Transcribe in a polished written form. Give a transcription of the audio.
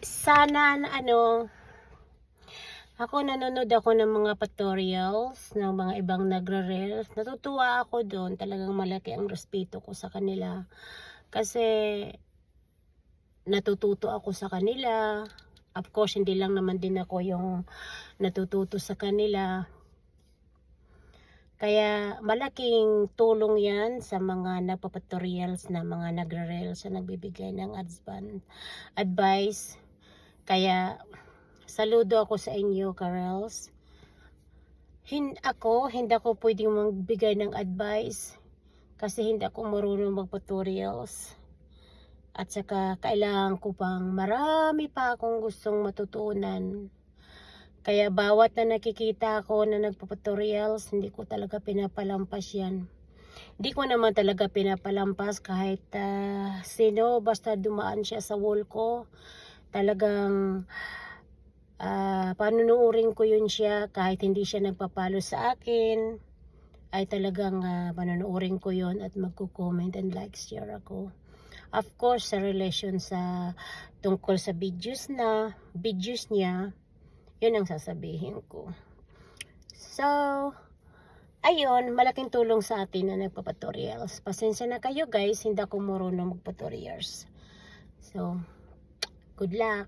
Sana na ako nanonood ako ng mga tutorials ng mga ibang nagre-reels. Natutuwa ako doon. Talagang malaki ang respeto ko sa kanila. Kasi natututo ako sa kanila. Of course, hindi lang naman din ako yung natututo sa kanila. Kaya malaking tulong yan sa mga nagpapatutorials na mga nagre-reels na nagbibigay ng advice. Kaya saludo ako sa inyo, Karels. Hindi ako pwedeng magbigay ng advice kasi hindi ako marunong mag-tutorials. At saka kailangan ko pang marami pa akong gustong matutunan. Kaya bawat na nakikita ko na nagpa-tutorials, hindi ko talaga pinapalampas yan. Hindi ko naman talaga pinapalampas kahit sino, basta dumaan siya sa wall ko. Talagang panunuorin ko yun siya kahit hindi siya nagpapalo sa akin. Ay talagang panunuorin ko yun at magko-comment and like, share ako. Of course, sa relation sa tungkol sa videos niya, yun ang sasabihin ko. So, ayun, malaking tulong sa atin na nagpapatutorials. Pasensya na kayo guys, hindi ako marunong magpatutorials. So, good luck.